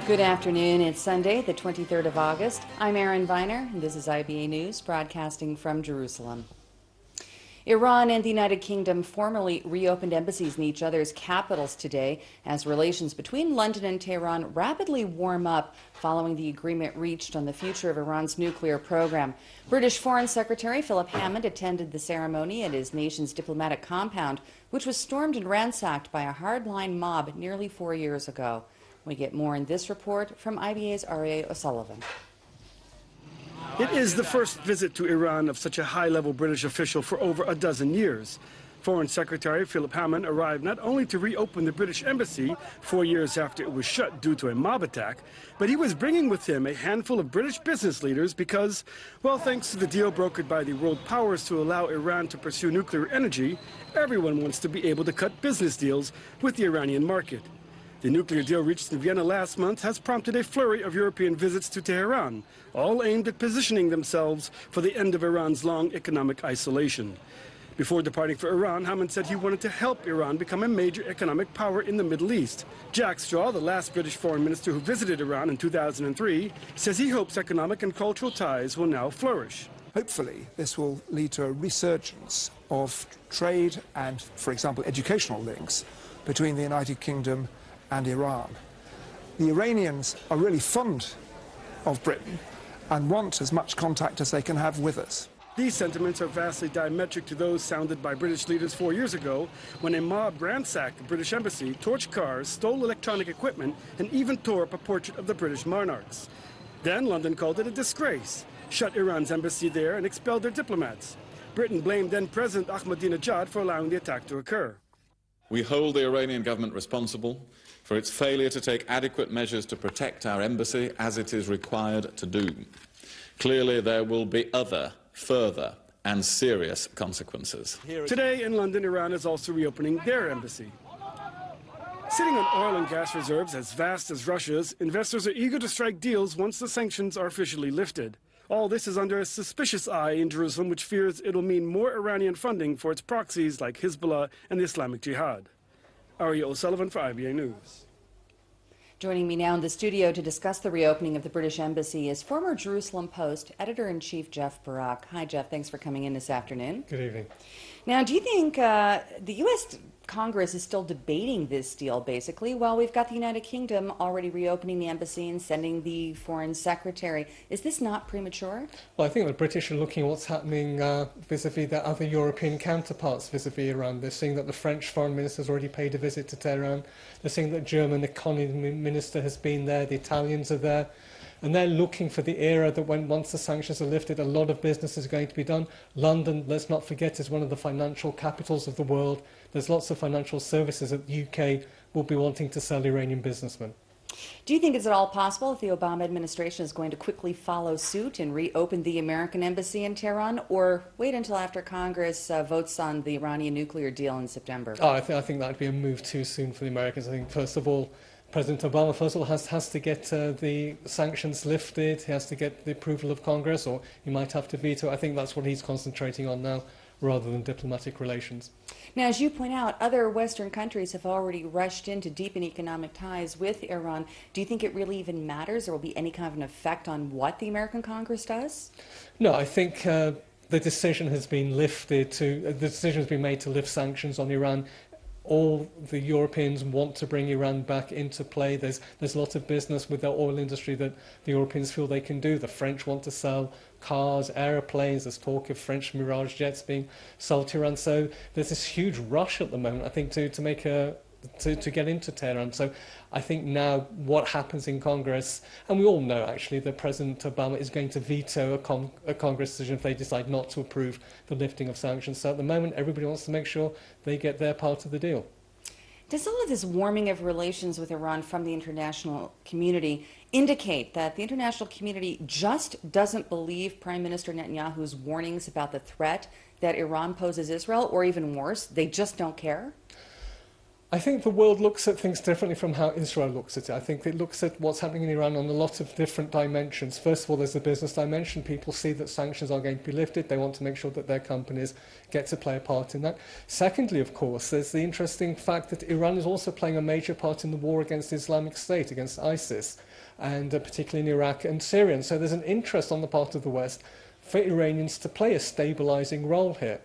Good afternoon. It's Sunday, the 23rd of August. I'm Erin Viner, and this is IBA News, broadcasting from Jerusalem. Iran and the United Kingdom formally reopened embassies in each other's capitals today as relations between London and Tehran rapidly warm up following the agreement reached on the future of Iran's nuclear program. British Foreign Secretary Philip Hammond attended the ceremony at his nation's diplomatic compound, which was stormed and ransacked by a hardline mob nearly 4 years ago. We get more in this report from IBA's R.A. O'Sullivan. It is the first visit to Iran of such a high-level British official for over a dozen years. Foreign Secretary Philip Hammond arrived not only to reopen the British embassy 4 years after it was shut due to a mob attack, but he was bringing with him a handful of British business leaders because, well, thanks to the deal brokered by the world powers to allow Iran to pursue nuclear energy, everyone wants to be able to cut business deals with the Iranian market. The nuclear deal reached in Vienna last month has prompted a flurry of European visits to Tehran, all aimed at positioning themselves for the end of Iran's long economic isolation. Before departing for Iran, Hammond said he wanted to help Iran become a major economic power in the Middle East. Jack Straw, the last British foreign minister who visited Iran in 2003, says he hopes economic and cultural ties will now flourish. Hopefully, this will lead to a resurgence of trade and, for example, educational links between the United Kingdom and Iran. The Iranians are really fond of Britain and want as much contact as they can have with us. These sentiments are vastly diametric to those sounded by British leaders 4 years ago when a mob ransacked the British embassy, torched cars, stole electronic equipment, and even tore up a portrait of the British monarchs. Then London called it a disgrace, shut Iran's embassy there, and expelled their diplomats. Britain blamed then-President Ahmadinejad for allowing the attack to occur. We hold the Iranian government responsible for its failure to take adequate measures to protect our embassy as it is required to do. Clearly, there will be other, further and serious consequences. Today in London, Iran is also reopening their embassy. Sitting on oil and gas reserves as vast as Russia's, investors are eager to strike deals once the sanctions are officially lifted. All this is under a suspicious eye in Jerusalem, which fears it'll mean more Iranian funding for its proxies like Hezbollah and the Islamic Jihad. R.A. O'Sullivan for IBA News. Joining me now in the studio to discuss the reopening of the British Embassy is former Jerusalem Post editor-in-chief Jeff Barak. Hi, Jeff. Thanks for coming in this afternoon. Good evening. Now, do you think the U.S. Congress is still debating this deal, basically, while we've got the United Kingdom already reopening the embassy and sending the foreign secretary? Is this not premature? Well, I think the British are looking at what's happening vis-a-vis their other European counterparts vis-a-vis Iran. They're seeing that the French foreign minister has already paid a visit to Tehran. They're seeing that the German economy minister has been there. The Italians are there. And they're looking for the era that once the sanctions are lifted, a lot of business is going to be done. London, let's not forget, is one of the financial capitals of the world. There's lots of financial services that the UK will be wanting to sell Iranian businessmen. Do you think it's at all possible that the Obama administration is going to quickly follow suit and reopen the American embassy in Tehran, or wait until after Congress votes on the Iranian nuclear deal in September? I think that would be a move too soon for the Americans. I think, first of all, President Obama, first of all, has to get the sanctions lifted. He has to get the approval of Congress, or he might have to veto. I think that's what he's concentrating on now, rather than diplomatic relations. Now, as you point out, other Western countries have already rushed in to deepen economic ties with Iran. Do you think it really even matters? There will be any kind of an effect on what the American Congress does? No, I think the decision has been lifted the decision has been made to lift sanctions on Iran. All the Europeans want to bring Iran back into play. There's a lot of business with the oil industry that the Europeans feel they can do. The French want to sell cars, aeroplanes. There's talk of French Mirage jets being sold to Iran. So there's this huge rush at the moment, I think, to get into Tehran. So I think now what happens in Congress, and we all know actually that President Obama is going to veto a Congress decision if they decide not to approve the lifting of sanctions. So at the moment everybody wants to make sure they get their part of the deal. Does all of this warming of relations with Iran from the international community indicate that the international community just doesn't believe Prime Minister Netanyahu's warnings about the threat that Iran poses Israel, or even worse, they just don't care? I think the world looks at things differently from how Israel looks at it. I think it looks at what's happening in Iran on a lot of different dimensions. First of all, there's the business dimension. People see that sanctions are going to be lifted. They want to make sure that their companies get to play a part in that. Secondly, of course, there's the interesting fact that Iran is also playing a major part in the war against the Islamic State, against ISIS, and particularly in Iraq and Syria. And so there's an interest on the part of the West for Iranians to play a stabilizing role here.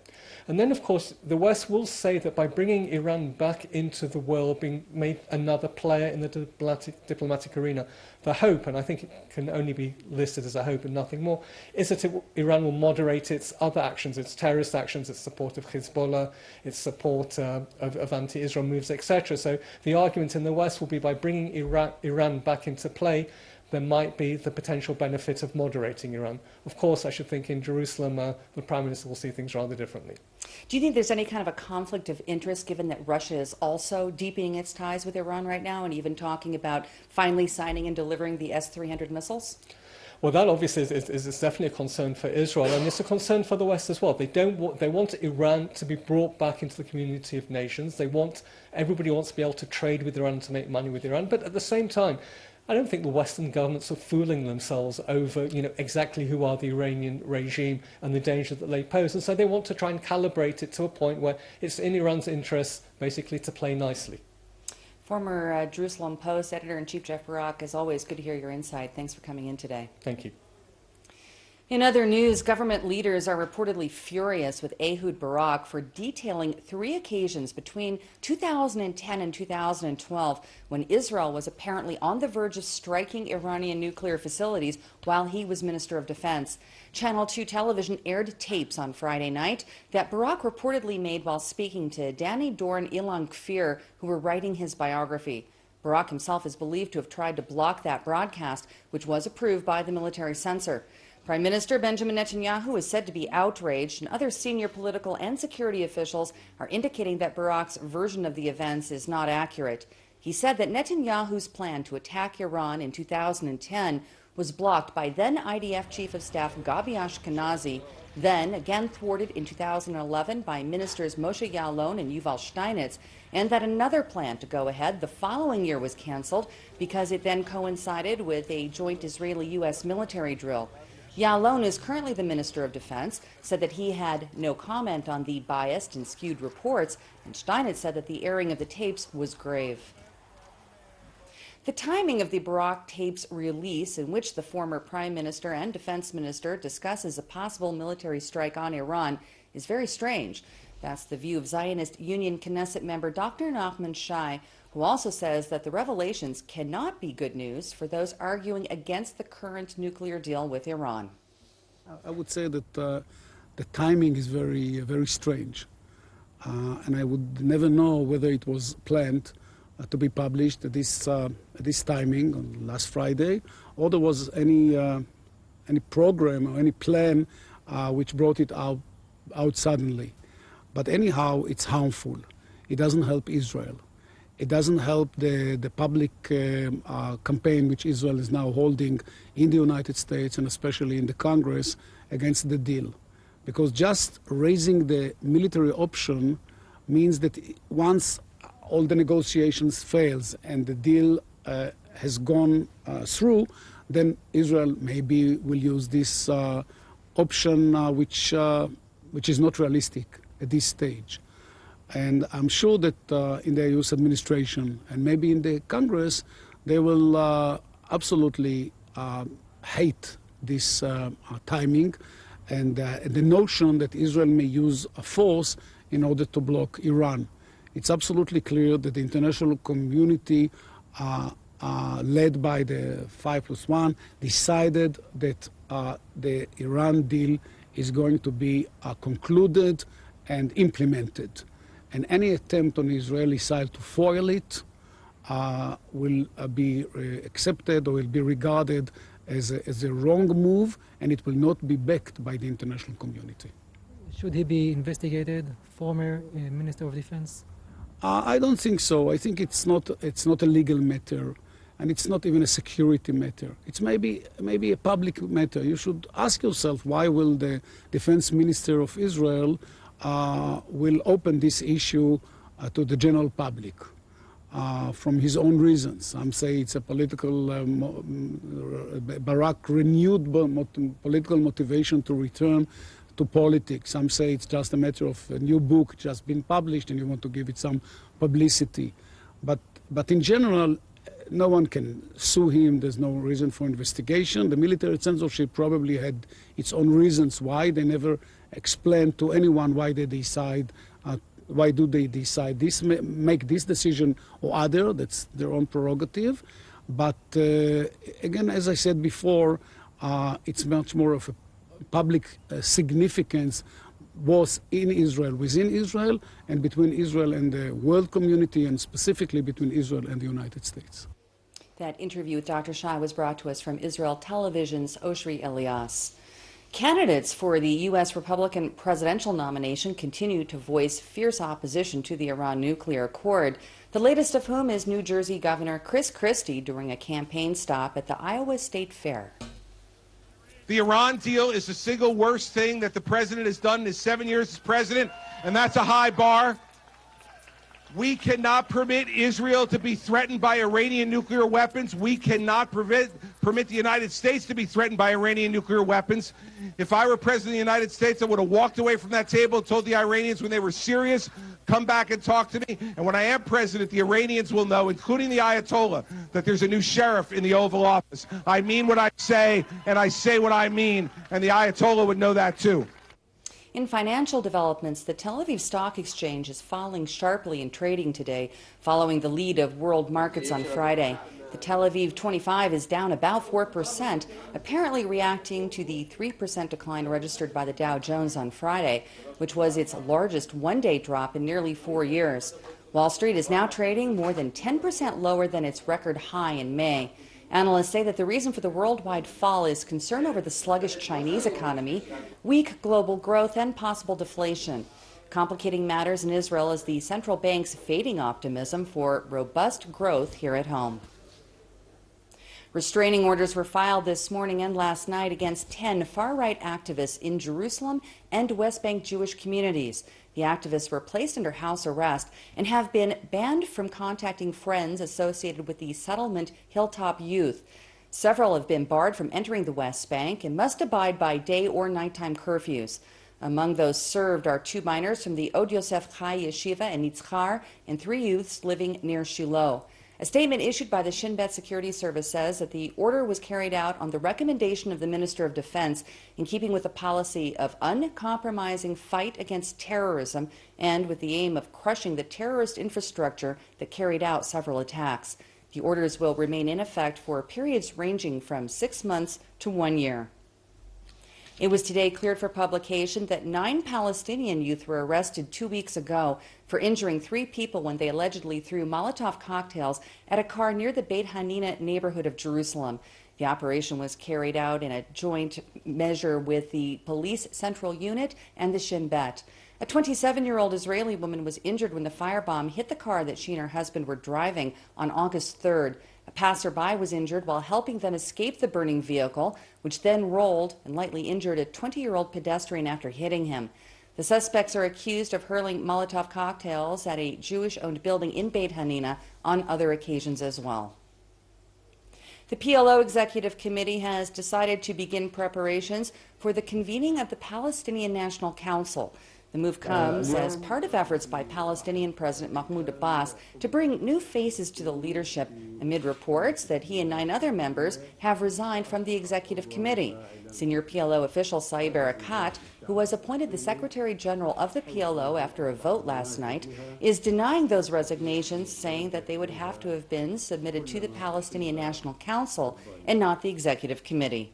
And then, of course, the West will say that by bringing Iran back into the world, being made another player in the diplomatic arena, the hope, and I think it can only be listed as a hope and nothing more, is that Iran will moderate its other actions, its terrorist actions, its support of Hezbollah, its support of anti-Israel moves, etc. So the argument in the West will be by bringing Iran back into play, there might be the potential benefit of moderating Iran. Of course, I should think in Jerusalem, the Prime Minister will see things rather differently. Do you think there's any kind of a conflict of interest, given that Russia is also deepening its ties with Iran right now and even talking about finally signing and delivering the S-300 missiles? Well, that obviously is definitely a concern for Israel, and it's a concern for the West as well. They want Iran to be brought back into the community of nations. Everybody wants to be able to trade with Iran, to make money with Iran, but at the same time, I don't think the Western governments are fooling themselves over, exactly who are the Iranian regime and the danger that they pose. And so they want to try and calibrate it to a point where it's in Iran's interest, basically, to play nicely. Former Jerusalem Post editor-in-chief Jeff Barak, as always, good to hear your insight. Thanks for coming in today. Thank you. In other news, government leaders are reportedly furious with Ehud Barak for detailing 3 occasions between 2010 and 2012 when Israel was apparently on the verge of striking Iranian nuclear facilities while he was Minister of Defense. Channel 2 television aired tapes on Friday night that Barak reportedly made while speaking to Danny Dorn Ilan Kfir, who were writing his biography. Barak himself is believed to have tried to block that broadcast, which was approved by the military censor. Prime Minister Benjamin Netanyahu is said to be outraged, and other senior political and security officials are indicating that Barak's version of the events is not accurate. He said that Netanyahu's plan to attack Iran in 2010 was blocked by then IDF Chief of Staff Gabi Ashkenazi, then again thwarted in 2011 by Ministers Moshe Ya'alon and Yuval Steinitz, and that another plan to go ahead the following year was canceled because it then coincided with a joint Israeli-U.S. military drill. Ya'alon is currently the Minister of Defense, said that he had no comment on the biased and skewed reports, and Steinitz said that the airing of the tapes was grave. The timing of the Barak tapes release, in which the former Prime Minister and Defense Minister discusses a possible military strike on Iran, is very strange. That's the view of Zionist Union Knesset member Dr. Nachman Shai, who also says that the revelations cannot be good news for those arguing against the current nuclear deal with Iran. I would say that the timing is very, very strange. And I would never know whether it was planned to be published at this timing on last Friday, or there was any program or any plan which brought it out suddenly. But anyhow, it's harmful. It doesn't help Israel. It doesn't help the public campaign which Israel is now holding in the United States and especially in the Congress against the deal. Because just raising the military option means that once all the negotiations fails and the deal has gone through, then Israel maybe will use this option which is not realistic at this stage. And I'm sure that in the U.S. administration and maybe in the Congress, they will absolutely hate this timing and the notion that Israel may use a force in order to block Iran. It's absolutely clear that the international community, led by the 5+1, decided that the Iran deal is going to be concluded and implemented. And any attempt on the Israeli side to foil it will be accepted or will be regarded as a wrong move, and it will not be backed by the international community. Should he be investigated, former Minister of Defense? I don't think so. I think it's not a legal matter, and it's not even a security matter. It's maybe a public matter. You should ask yourself, why will the Defense Minister of Israel will open this issue to the general public? from his own reasons. Some say it's a political, Barak renewed political motivation to return to politics. Some say it's just a matter of a new book just been published and you want to give it some publicity. But in general, no one can sue him. There's no reason for investigation. The military censorship probably had its own reasons why. They never explained to anyone why they decide, why do they decide this, make this decision or other. That's their own prerogative. But again, as I said before, it's much more of a public significance both in Israel, within Israel, and between Israel and the world community, and specifically between Israel and the United States. That interview with Dr. Shai was brought to us from Israel Television's Oshri Elias. Candidates for the U.S. Republican presidential nomination continue to voice fierce opposition to the Iran nuclear accord, the latest of whom is New Jersey Governor Chris Christie during a campaign stop at the Iowa State Fair. The Iran deal is the single worst thing that the president has done in his 7 years as president, and that's a high bar. We cannot permit Israel to be threatened by Iranian nuclear weapons. We cannot permit the United States to be threatened by Iranian nuclear weapons. If I were president of the United States, I would have walked away from that table and told the Iranians when they were serious, come back and talk to me. And when I am president, the Iranians will know, including the Ayatollah, that there's a new sheriff in the Oval Office. I mean what I say, and I say what I mean, and the Ayatollah would know that too. In financial developments, the Tel Aviv Stock Exchange is falling sharply in trading today, following the lead of world markets on Friday. The Tel Aviv 25 is down about 4%, apparently reacting to the 3% decline registered by the Dow Jones on Friday, which was its largest one-day drop in nearly 4 years. Wall Street is now trading more than 10% lower than its record high in May. Analysts say that the reason for the worldwide fall is concern over the sluggish Chinese economy, weak global growth, and possible deflation. Complicating matters in Israel is the central bank's fading optimism for robust growth here at home. Restraining orders were filed this morning and last night against 10 far-right activists in Jerusalem and West Bank Jewish communities. The activists were placed under house arrest and have been banned from contacting friends associated with the settlement Hilltop Youth. Several have been barred from entering the West Bank and must abide by day or nighttime curfews. Among those served are 2 minors from the Od Yosef Chai Yeshiva in Yitzchar and 3 youths living near Shiloh. A statement issued by the Shin Bet Security Service says that the order was carried out on the recommendation of the Minister of Defense in keeping with the policy of uncompromising fight against terrorism and with the aim of crushing the terrorist infrastructure that carried out several attacks. The orders will remain in effect for periods ranging from 6 months to 1 year. It was today cleared for publication that 9 Palestinian youth were arrested 2 weeks ago for injuring 3 people when they allegedly threw Molotov cocktails at a car near the Beit Hanina neighborhood of Jerusalem. The operation was carried out in a joint measure with the Police Central Unit and the Shin Bet. A 27-year-old Israeli woman was injured when the firebomb hit the car that she and her husband were driving on August 3rd. A passerby was injured while helping them escape the burning vehicle, which then rolled and lightly injured a 20-year-old pedestrian after hitting him. The suspects are accused of hurling Molotov cocktails at a Jewish-owned building in Beit Hanina on other occasions as well. The PLO Executive Committee has decided to begin preparations for the convening of the Palestinian National Council. The move comes as part of efforts by Palestinian President Mahmoud Abbas to bring new faces to the leadership, amid reports that he and 9 other members have resigned from the Executive Committee. Senior PLO official Saeb Erekat, who was appointed the Secretary General of the PLO after a vote last night, is denying those resignations, saying that they would have to have been submitted to the Palestinian National Council and not the Executive Committee.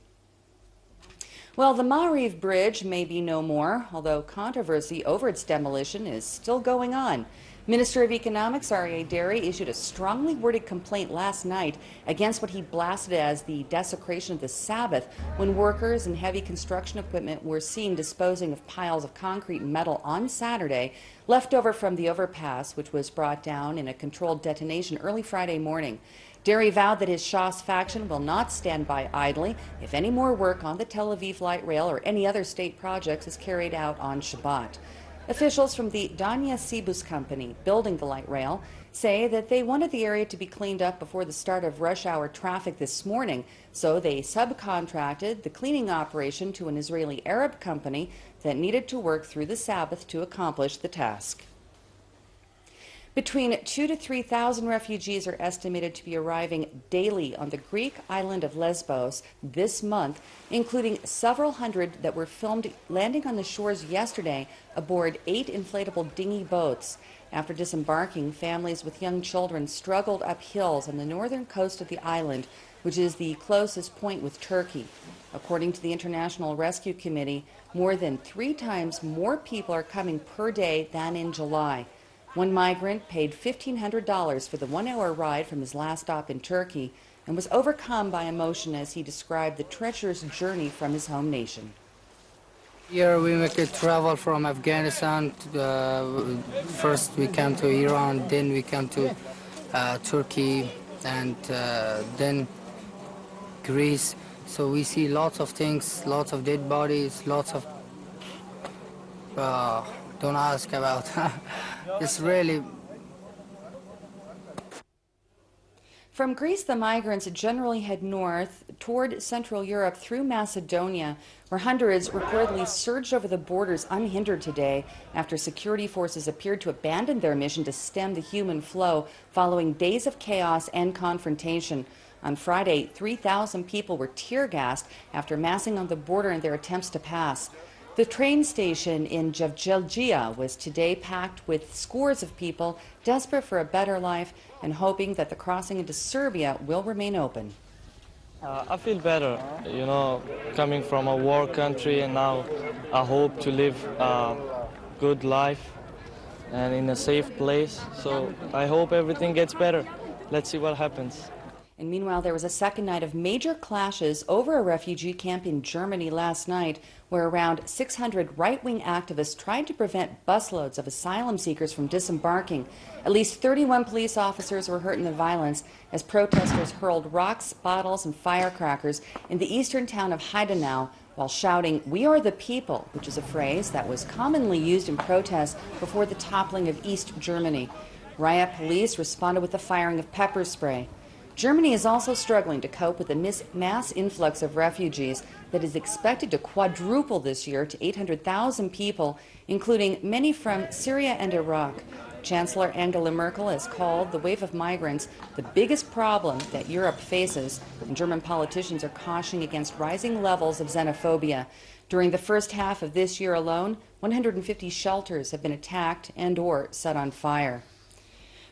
Well, the Ma'ariv Bridge may be no more, although controversy over its demolition is still going on. Minister of Economics Aryeh Deri issued a strongly worded complaint last night against what he blasted as the desecration of the Sabbath when workers and heavy construction equipment were seen disposing of piles of concrete and metal on Saturday, left over from the overpass, which was brought down in a controlled detonation early Friday morning. Deri vowed that his Shas faction will not stand by idly if any more work on the Tel Aviv light rail or any other state projects is carried out on Shabbat. Officials from the Danya Seabus company building the light rail say that they wanted the area to be cleaned up before the start of rush hour traffic this morning, so they subcontracted the cleaning operation to an Israeli Arab company that needed to work through the Sabbath to accomplish the task. Between 2,000 to 3,000 refugees are estimated to be arriving daily on the Greek island of Lesbos this month, including several hundred that were filmed landing on the shores yesterday aboard 8 inflatable dinghy boats. After disembarking, families with young children struggled up hills on the northern coast of the island, which is the closest point with Turkey. According to the International Rescue Committee, more than 3 times more people are coming per day than in July. One migrant paid $1,500 for the 1-hour ride from his last stop in Turkey and was overcome by emotion as he described the treacherous journey from his home nation. Here we make a travel from Afghanistan. First we come to Iran, then we come to Turkey, and then Greece. So we see lots of things, lots of dead bodies, lots of... don't ask about. It's really... From Greece, the migrants generally head north toward Central Europe through Macedonia, where hundreds reportedly surged over the borders unhindered today after security forces appeared to abandon their mission to stem the human flow following days of chaos and confrontation. On Friday, 3,000 people were tear-gassed after massing on the border in their attempts to pass. The train station in Javgelgia was today packed with scores of people desperate for a better life and hoping that the crossing into Serbia will remain open. I feel better, you know, coming from a war country, and now I hope to live a good life and in a safe place. So I hope everything gets better. Let's see what happens. And meanwhile, there was a second night of major clashes over a refugee camp in Germany last night, where around 600 right-wing activists tried to prevent busloads of asylum seekers from disembarking. At least 31 police officers were hurt in the violence as protesters hurled rocks, bottles, and firecrackers in the eastern town of Heidenau while shouting, "We are the people," which is a phrase that was commonly used in protests before the toppling of East Germany. Riot police responded with the firing of pepper spray. Germany is also struggling to cope with the mass influx of refugees that is expected to quadruple this year to 800,000 people, including many from Syria and Iraq. Chancellor Angela Merkel has called the wave of migrants the biggest problem that Europe faces, and German politicians are cautioning against rising levels of xenophobia. During the first half of this year alone, 150 shelters have been attacked and/or set on fire.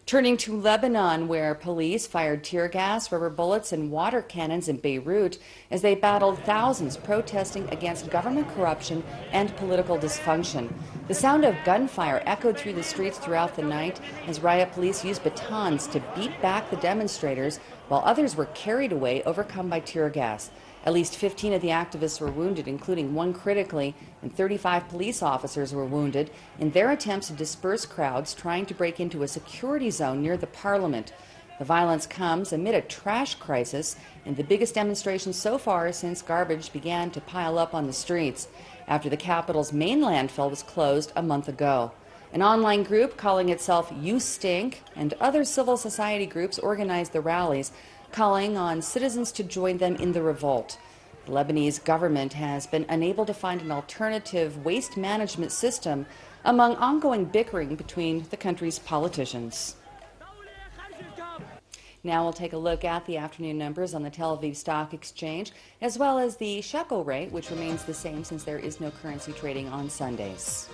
Turning to Lebanon, where police fired tear gas, rubber bullets, and water cannons in Beirut as they battled thousands protesting against government corruption and political dysfunction. The sound of gunfire echoed through the streets throughout the night as riot police used batons to beat back the demonstrators, while others were carried away, overcome by tear gas. At least 15 of the activists were wounded, including one critically, and 35 police officers were wounded in their attempts to disperse crowds trying to break into a security zone near the parliament. The violence comes amid a trash crisis and the biggest demonstration so far since garbage began to pile up on the streets after the capital's main landfill was closed a month ago. An online group calling itself You Stink and other civil society groups organized the rallies, calling on citizens to join them in the revolt. The Lebanese government has been unable to find an alternative waste management system among ongoing bickering between the country's politicians. Now we'll take a look at the afternoon numbers on the Tel Aviv Stock Exchange, as well as the shekel rate, which remains the same since there is no currency trading on Sundays.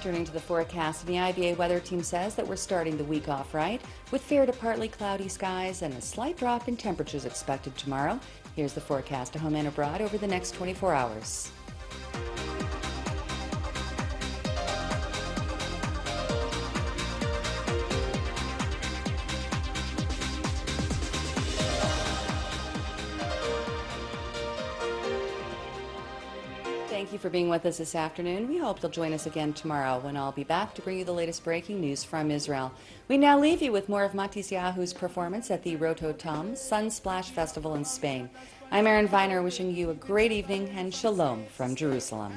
Turning to the forecast, the IBA weather team says that we're starting the week off right, with fair to partly cloudy skies and a slight drop in temperatures expected tomorrow. Here's the forecast to home and abroad over the next 24 hours. Thank thank you for being with us this afternoon. We hope you'll join us again tomorrow when I'll be back to bring you the latest breaking news from Israel. We now leave you with more of Matisyahu's performance at the Rototom Sunsplash Festival in Spain. I'm Erin Viner, wishing you a great evening and shalom from Jerusalem.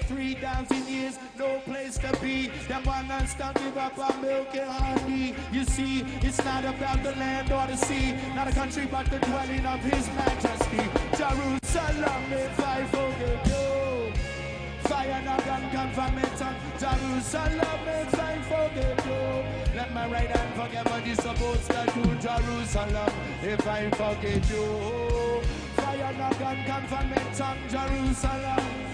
3,000 years, no place to be. Them one non-stop give up on milk and honey. You see, it's not about the land or the sea, not a country but the dwelling of His Majesty. Jerusalem, if I forget you, fire not gun confirmation. Jerusalem, if I forget you, let my right hand forget what you're supposed to do. Jerusalem, if I forget you, fire not gun confirmation. Jerusalem.